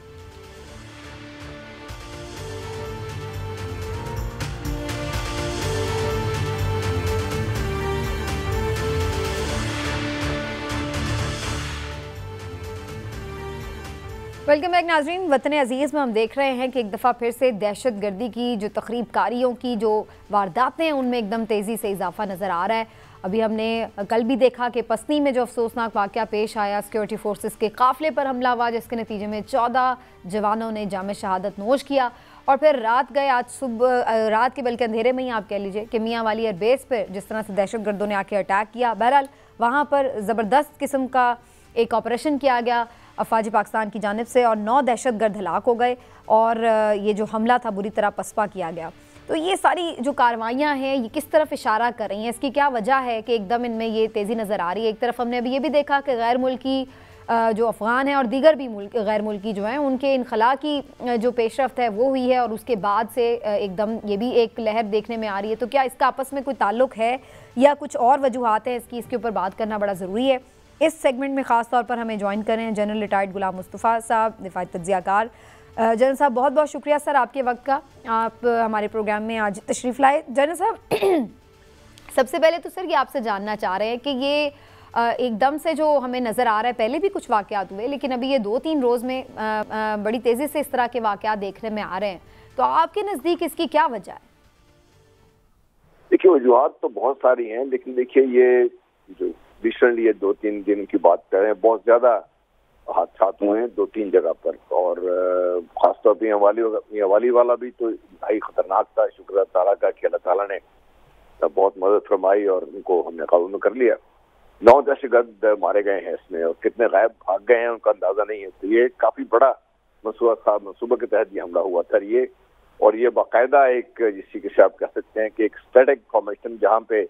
वेलकम बैक नाजरीन। वतन अजीज़ में हम देख रहे हैं कि एक दफ़ा फिर से दहशत गर्दी की जो तकरीबकारियों की जो वारदातें हैं उनमें एकदम तेज़ी से इजाफा नज़र आ रहा है। अभी हमने कल भी देखा कि पसनी में जो अफसोसनाक वाक़या पेश आया, सिक्योरिटी फोर्सेस के काफ़िले पर हमला हुआ जिसके नतीजे में 14 जवानों ने जाम शहादत नोश किया और फिर रात गए, आज सुबह रात के बल्कि अंधेरे में ही आप कह लीजिए कि मियाँ वाली एयरबेस पर जिस तरह से दहशत गर्दों ने आके अटैक किया, बहरहाल वहाँ पर ज़बरदस्त किस्म का एक ऑपरेशन किया गया अफवाज पाकिस्तान की जानिब से और 9 दहशतगर्द हलाक हो गए और ये जो हमला था बुरी तरह पसपा किया गया। तो ये सारी जो कार्रवाइयाँ हैं ये किस तरफ इशारा कर रही हैं, इसकी क्या वजह है कि एकदम इनमें ये तेज़ी नज़र आ रही है? एक तरफ हमने अभी ये भी देखा कि गैर मुल्की जो अफ़गान हैं और दीगर भी गैर मुल्की जो हैं उनके इनखला की जो पेशरफ्त है वो हुई है और उसके बाद से एकदम ये भी एक लहर देखने में आ रही है। तो क्या इसका आपस में कोई ताल्लुक़ है या कुछ और वजूहात हैं इसकी, इसके ऊपर बात करना बड़ा ज़रूरी है। इस सेगमेंट में ख़ास तौर पर हमें ज्वाइन करें जनरल रिटायर्ड गुलाम मुस्तफ़ा साहब, दिफाई तज्ज़ियाकार। जनरल साहब बहुत बहुत शुक्रिया सर आपके वक्त का, आप हमारे प्रोग्राम में आज तशरीफ़ लाए। जनरल साहब सबसे पहले तो सर ये आपसे जानना चाह रहे हैं कि ये एकदम से जो हमें नज़र आ रहा है, पहले भी कुछ वाक़यात हुए लेकिन अभी ये 2-3 रोज़ में बड़ी तेज़ी से इस तरह के वाक़यात देखने में आ रहे हैं, तो आपके नज़दीक इसकी क्या वजह है? देखिए वजूहात तो बहुत सारी हैं, लेकिन देखिए ये जो रिसेंटली ये 2-3 दिन की बात कर रहे हैं, बहुत ज्यादा हादसात हुए हैं 2-3 जगह पर और खासतौर पर हवाली वाला भी तो इंतहाई खतरनाक था। शुक्र ताला का कि अल्लाह ताला ने बहुत मदद फरमाई और उनको हमने काबू में कर लिया। 9 दहशतगर्द मारे गए हैं इसमें, और कितने गायब भाग गए हैं उनका अंदाजा नहीं है। तो ये काफी बड़ा मंसूबा था, मंसूबे के तहत ये हमला हुआ था ये। और ये बाकायदा एक, जिसे आप कह सकते हैं कि एक स्ट्रेटेजिक फॉर्मेशन, जहाँ पे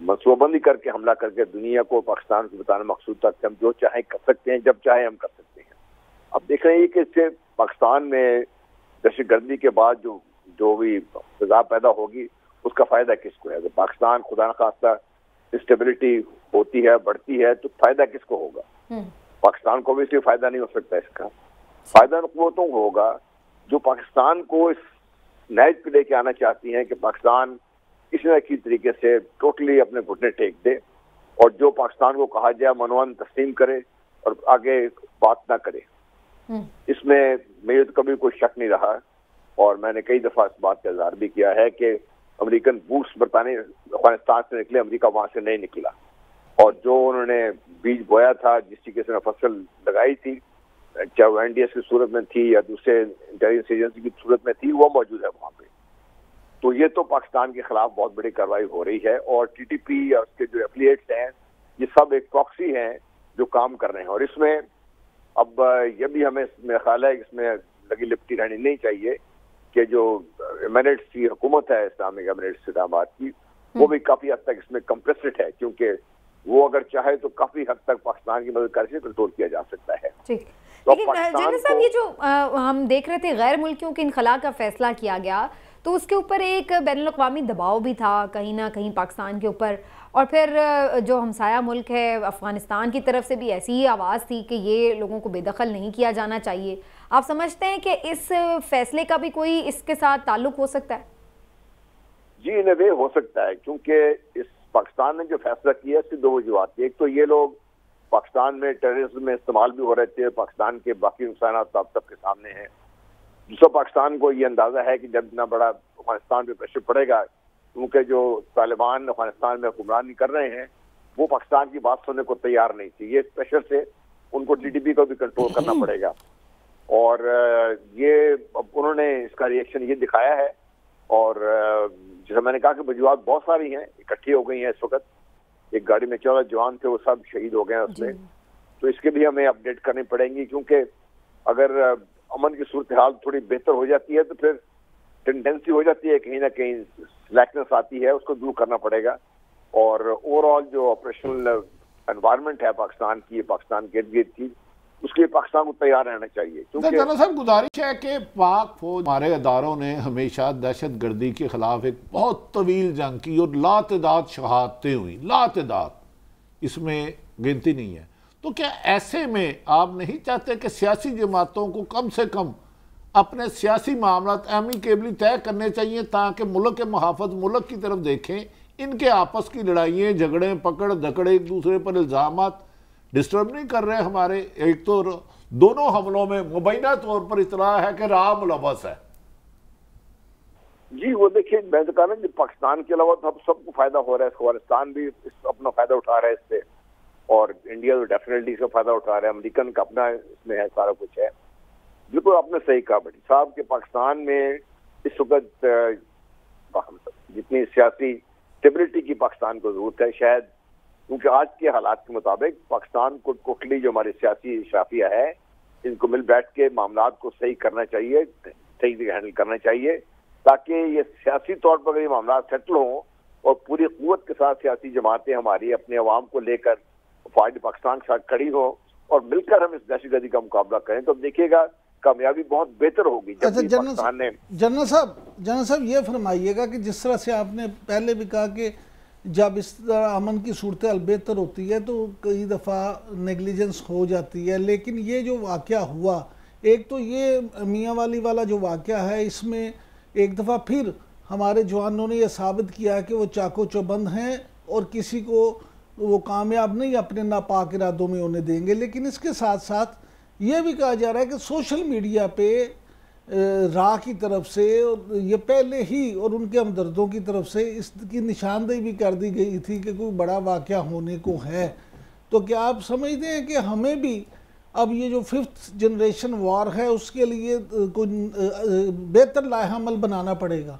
मंसूबाबंदी करके हमला करके दुनिया को, पाकिस्तान को बताने मकसूद था कि हम जो चाहे कर सकते हैं, जब चाहे हम कर सकते हैं। अब देख रहे हैं कि इससे पाकिस्तान में दहशतगर्दी के बाद जो भी फिजा पैदा होगी उसका फायदा किसको है? अगर पाकिस्तान खुदा न खास्ता स्टेबिलिटी होती है, बढ़ती है, तो फायदा किसको होगा? पाकिस्तान को भी इससे फायदा नहीं हो सकता। इसका फायदा वो तो होगा जो पाकिस्तान को इस नहज पे लेके आना चाहती हैं कि पाकिस्तान किसी न किसी तरीके से टोटली अपने घुटने टेक दे, और जो पाकिस्तान को कहा जाए मनोवन तस्लीम करे और आगे बात ना करे। इसमें मेरे तो कभी कोई शक नहीं रहा, और मैंने कई दफा इस बात का इज़हार भी किया है कि अमेरिकन बूट्स बरतानिया अफगानिस्तान से निकले, अमेरिका वहां से नहीं निकला। और जो उन्होंने बीज बोया था, जिस तरीके से फसल लगाई थी, चाहे वो एनडीएस की सूरत में थी या दूसरे इंटेलिजेंस एजेंसी की सूरत में थी, वो मौजूद है वहां पे। तो ये तो पाकिस्तान के खिलाफ बहुत बड़ी कार्रवाई हो रही है, और टीटीपी और उसके जो एफिलिएट्स हैं, ये सब एक प्रॉक्सी हैं जो काम कर रहे हैं। और इसमें अब ये भी हमें मेरा ख्याल है इसमें लगी लिपटी रहनी नहीं चाहिए कि जो एमिरेट्स की हुकूमत है, इस्लामिक एमिरेट्स इस्लामाबाद की, वो भी काफी हद तक इसमें कंप्रेस्ड है, क्योंकि वो अगर चाहे तो काफी हद तक पाकिस्तान की मदद करके कंट्रोल किया जा सकता है। ठीक, तो लेकिन जनरल साहब, ये जो हम देख रहे थे गैर मुल्कियों के इनखला का फैसला किया गया, तो उसके ऊपर एक बैनुल अक़वामी दबाव भी था कहीं ना कहीं पाकिस्तान के ऊपर, और फिर जो हमसाया मुल्क है अफ़गानिस्तान की तरफ से भी ऐसी ही आवाज़ थी कि ये लोगों को बेदखल नहीं किया जाना चाहिए। आप समझते हैं कि इस फैसले का भी कोई इसके साथ ताल्लुक हो सकता है? जी, इन वे हो सकता है, क्योंकि इस पाकिस्तान ने जो फैसला किया इसकी दो वजूहत थी। एक तो ये लोग पाकिस्तान में टेररिज्म में इस्तेमाल भी हो रहे थे, पाकिस्तान के बाकी नुकसानात आप सबके सामने हैं। दूसरा, पाकिस्तान को ये अंदाजा है कि जब इतना बड़ा अफगानिस्तान पे प्रेशर पड़ेगा, क्योंकि जो तालिबान अफगानिस्तान में हुक्मरानी कर रहे हैं वो पाकिस्तान की बात सुनने को तैयार नहीं थी। ये प्रेशर से उनको टीटीपी को भी कंट्रोल करना पड़ेगा, और ये अब उन्होंने इसका रिएक्शन ये दिखाया है। और जैसे मैंने कहा कि वजूहत बहुत सारी हैं, इकट्ठी हो गई हैं इस वक्त। एक गाड़ी में 14 जवान थे, वो सब शहीद हो गए हैं उसमें। तो इसके भी हमें अपडेट करनी पड़ेंगी, क्योंकि अगर अमन की सूरत हाल थोड़ी बेहतर हो जाती है तो फिर टेंडेंसी हो जाती है कहीं ना कहीं स्लैकनेस आती है, उसको दूर करना पड़ेगा। और ओवरऑल जो ऑपरेशनल एनवायरनमेंट है पाकिस्तान की, पाकिस्तान के इर्द गिर्द की, उसके लिए पाकिस्तान को तैयार रहना चाहिए। क्योंकि जनरल साहब, गुजारिश है कि पाक फौज, हमारे अदारों ने हमेशा दहशत गर्दी के खिलाफ एक बहुत तवील जंग की और लातदाद शहादतें हुई, लातदाद, इसमें गिनती नहीं है। तो क्या ऐसे में आप नहीं चाहते कि सियासी जमातों को कम से कम अपने सियासी मामला एमिकेबली तय करने चाहिए, ताकि मुल्क के मुहाफ़त मुल्क की तरफ देखें, इनके आपस की लड़ाइयाँ, झगड़े, पकड़ धकड़े, एक दूसरे पर इल्ज़ामात डिस्टर्ब नहीं कर रहे हमारे? एक तो दोनों हमलों में मुबैना तौर पर इतला है कि राह मुलव्वस है। जी, वो देखिए, मैं तो कहा ना, पाकिस्तान के अलावा तो सबको फायदा हो रहा है। अफगानिस्तान भी अपना फायदा उठा रहा है इससे, और इंडिया तो डेफिनेटली इसका फायदा उठा रहा है। अमेरिकन का अपना इसमें है, सारा कुछ है। बिल्कुल आपने सही कहा बड़ी साहब कि पाकिस्तान में इस वक्त जितनी सियासी स्टेबिलिटी की पाकिस्तान को जरूरत है, शायद क्योंकि आज के हालात के मुताबिक पाकिस्तान को टोटली जो हमारी सियासी शराफिया है, इनको मिल बैठ के मामलात को सही करना चाहिए, सही जगह हैंडल करना चाहिए, ताकि ये सियासी तौर पर ये मामला सेटल हों और पूरी कुव्वत के साथ सियासी जमातें हमारी अपने अवाम को लेकर फायदे पाकिस्तान के साथ खड़ी हो और मिलकर हम इस दहशतगर्दी का मुकाबला करें। तो देखिएगा कामयाबी बहुत बेहतर होगी। अच्छा, जनरल साहब ये फरमाइएगा कि जिस तरह से आपने पहले भी कहा कि जब इस तरह अमन की सूरत हाल बेहतर होती है तो कई दफ़ा नेग्लिजेंस हो जाती है, लेकिन ये जो वाक़या हुआ, एक तो ये मियाँ वाली वाला जो वाक़या है, इसमें एक दफ़ा फिर हमारे जवानों ने यह साबित किया कि वो चाको चौबंद हैं और किसी को वो कामयाब नहीं अपने नापाक इरादों में होने देंगे। लेकिन इसके साथ साथ ये भी कहा जा रहा है कि सोशल मीडिया पे राह की तरफ से ये पहले ही और उनके हमदर्दों की तरफ से इसकी निशानदेही भी कर दी गई थी कि कोई बड़ा वाक़या होने को है। तो क्या आप समझते हैं कि हमें भी अब ये जो 5th जनरेशन वॉर है उसके लिए कोई बेहतर लाएहामल बनाना पड़ेगा?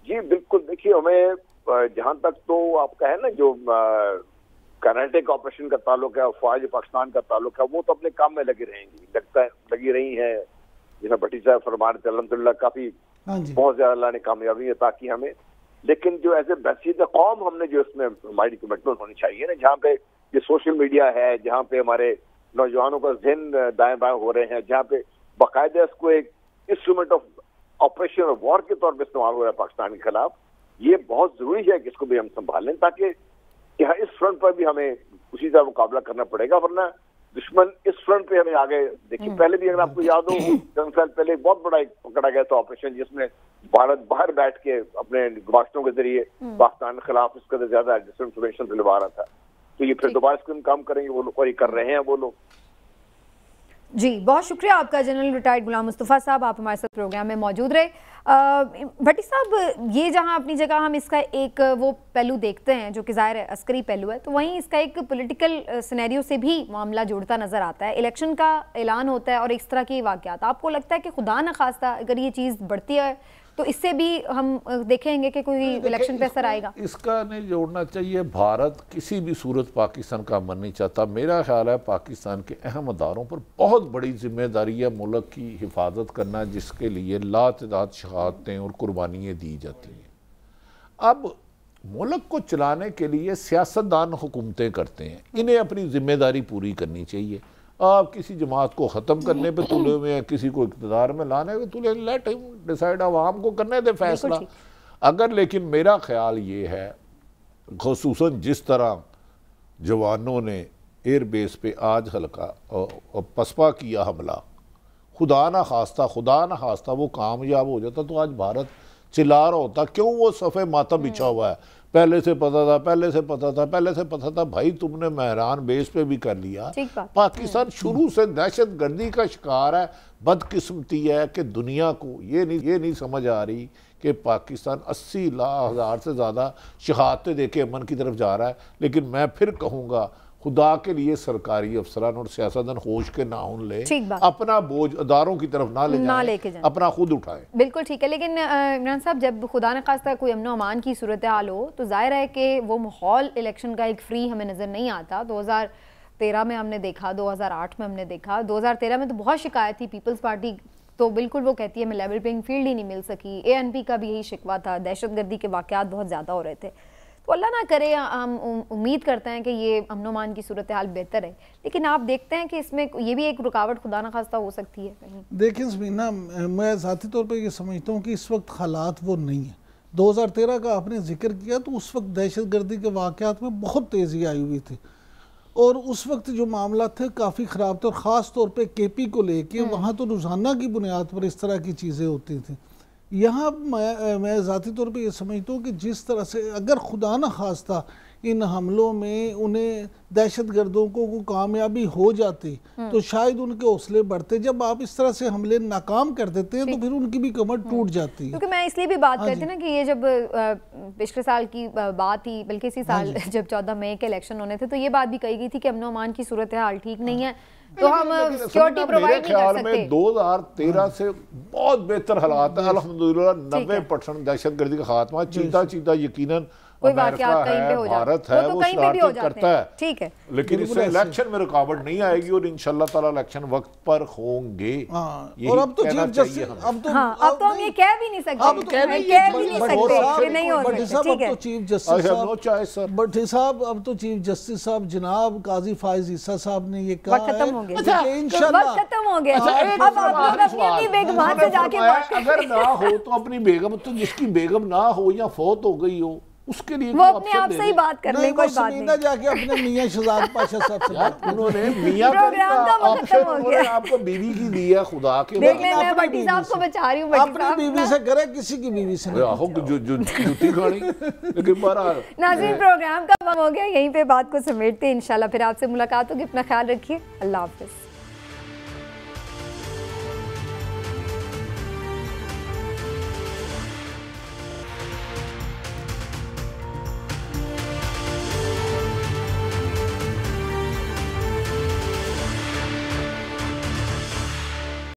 जी बिल्कुल, देखिए हमें जहाँ तक तो आपका है ना, जो कर्नाटक ऑपरेशन का ताल्लुक है, फौज पाकिस्तान का ताल्लुक है, वो तो अपने काम में लगी रहेंगी, लगी रही है। जैसा भट्टी साहब फरमा रहे थे, अल्हम्दुलिल्लाह काफी बहुत ज्यादा अल्लाह ने कामयाबी अता की हमें। लेकिन जो एज ए बसीदा कौम हमने जो इसमें हमारी कमिटमेंट होनी चाहिए ना, जहाँ पे ये सोशल मीडिया है, जहाँ पे हमारे नौजवानों का जहन दाएं बाएं हो रहे हैं, जहाँ पे बाकायदा इसको एक इंस्ट्रूमेंट ऑफ ऑपरेशन और वॉर के तौर पर इस्तेमाल हो रहा है पाकिस्तान के खिलाफ, ये बहुत जरूरी है कि इसको भी हम संभाल लें, ताकि यहाँ इस फ्रंट पर भी हमें उसी तरह मुकाबला करना पड़ेगा, वरना दुश्मन इस फ्रंट पे हमें आगे देखिए। पहले भी अगर आपको याद हो, चंद साल पहले बहुत बड़ा एक पकड़ा गया था ऑपरेशन, जिसमें भारत बाहर बैठ के अपने गवाश्तों के जरिए पाकिस्तान के खिलाफ इसका ज्यादा डिसइंफॉर्मेशन दिलवा रहा था। तो ये फिर दोबारा इसको काम करेंगे वो लोग, और ये कर रहे हैं वो लोग। जी, बहुत शुक्रिया आपका जनरल रिटायर्ड गुलाम मुस्तफ़ा साहब, आप हमारे साथ प्रोग्राम में मौजूद रहे। भट्टी साहब, ये जहां अपनी जगह हम इसका एक वो पहलू देखते हैं जो कि ज़ाहिर है अस्करी पहलू है, तो वहीं इसका एक पॉलिटिकल सिनेरियो से भी मामला जुड़ता नज़र आता है। इलेक्शन का ऐलान होता है और इस तरह के वाक़यात, आपको लगता है कि खुदा न खास्ता अगर ये चीज़ बढ़ती है तो इससे भी हम देखेंगे कि कोई इलेक्शन पे असर आएगा? इसका नहीं जोड़ना चाहिए। भारत किसी भी सूरत पाकिस्तान का अमन नहीं चाहता। मेरा ख्याल है पाकिस्तान के अहम अदारों पर बहुत बड़ी जिम्मेदारी है मुल्क की हिफाजत करना, जिसके लिए लातदाद शहादतें और कुर्बानियाँ दी जाती हैं। अब मुल्क को चलाने के लिए सियासतदान हुकूमतें करते हैं, इन्हें अपनी जिम्मेदारी पूरी करनी चाहिए। आप किसी जमात को ख़त्म करने पे तुले हुए हैं, किसी को इक़्तिदार में लाने पे तुले, लेट हिम डिसाइड, आवाम को करने दे फैसला। अगर लेकिन मेरा ख्याल ये है, ख़ुसूसन जिस तरह जवानों ने एयरबेस पे आज हल्का और पसपा किया हमला, खुदा ना खास्ता वो कामयाब हो जाता तो आज भारत चिल्ला रहा होता। क्यों वो सफ़े माथा बिछा हुआ है? पहले से पता था भाई, तुमने मेहरान बेस पे भी कर लिया। पाकिस्तान शुरू से दहशत गर्दी का शिकार है। बदकिस्मती है कि दुनिया को ये नहीं समझ आ रही कि पाकिस्तान 80,000 से ज़्यादा शहादतें देके अमन की तरफ जा रहा है। लेकिन मैं फिर कहूँगा, खुदा के लिए सरकारी अफसरान और सियासतदान होश के नाउन ले, अपना बोझ अदारों की तरफ ना लेके जाएं, अपना खुद उठाएं। बिल्कुल ठीक है। लेकिन इमरान साहब, जब खुदा न खास्ता कोई अमन अमान की सूरत हाल हो तो जाहिर है कि वो माहौल इलेक्शन का एक फ्री हमें नज़र नहीं आता। 2013 में हमने देखा, 2008 में हमने देखा। 2013 में तो बहुत शिकायत थी पीपल्स पार्टी, तो बिल्कुल वो कहती है हमें लेवल प्लेइंग फील्ड ही नहीं मिल सकी। ANP का भी यही शिकवा था, दहशतगर्दी के वाक़यात बहुत ज़्यादा हो रहे थे। तो अल्लाह ना करे, हम उम्मीद करते हैं कि ये अमन अमान की सूरत हाल बेहतर है, लेकिन आप देखते हैं कि इसमें ये भी एक रुकावट खुदा न खास्ता हो सकती है कहीं। देखिए ज़मीना, मैं ज़ाती तौर पे ये समझता हूँ कि इस वक्त हालात वो नहीं है। 2013 का आपने जिक्र किया तो उस वक्त दहशत गर्दी के वाक़यात में बहुत तेज़ी आई हुई थी, और उस वक्त जो मामला थे काफ़ी ख़राब थे, और ख़ास तौर पर KP को लेके वहाँ तो रोज़ाना की बुनियाद पर इस तरह की चीज़ें होती थी। यहाँ मैं ज़ाती तौर पे ये समझता हूँ कि जिस तरह से अगर खुदा न खास्ता इन हमलों में उन्हें दहशतगर्दों को कामयाबी हो जाती तो शायद उनके हौसले बढ़ते। जब आप इस तरह से हमले नाकाम कर देते हैं तो फिर उनकी भी कमर टूट जाती है। क्योंकि मैं इसलिए भी बात करती ना कि ये जब पिछले साल की बात थी, बल्कि इसी साल जब 14 मई के इलेक्शन होने थे, तो ये बात भी कही गई थी कि अमन अमान की सूरत हाल ठीक नहीं है, तो हम सिक्योरिटी प्रोवाइड नहीं कर सकते। 2013 से बहुत बेहतर हालात है अल्हम्दुलिल्लाह। 90% दहशतगर्दी का खात्मा, चीता यकीनन कोई वाक़यात कहीं पे हो भारत है, वो कहीं पे भी हो करता है, ठीक है, लेकिन इससे इलेक्शन में रुकावट नहीं आएगी और इंशाल्लाह ताला इलेक्शन वक्त पर होंगे। और अब तो चीफ जस्टिस, अब तो हम ये कह भी नहीं सकते, नहीं हो सकता। अब तो चीफ जस्टिस साहब, अब तो चीफ जस्टिस साहब जनाब काजी फायज ईसा साहब ने ये कहा खत्म हो गया, इंशाल्लाह खत्म हो गया। अब आप लोग अपनी बेगम से जाके अगर ना हो तो अपनी बेगम, तो जिसकी बेगम ना हो या फौत हो गई हो उसके लिए वो अपने आप से ही बात कर ले, कोई बात नहीं। जाके अपने मियां शहजाद पाशा साहब से बात, उन्होंने मियां प्रोग्राम का ऑप्शन हो गया, आपको बीवी की दी है खुदा के। देख ले, मैं भट्टी साहब को बचा रही हूं, अपनी बीवी से करे, किसी की बीवी से नहीं। आहो जो जूती खानी। लेकिन बहरहाल नाज़रीन, प्रोग्राम का वक्त हो गया, यहीं पे बात को समेटते हैं। इंशाल्लाह फिर आपसे मुलाकात होगी। अपना ख्याल रखिए, अल्लाह हाफिज़।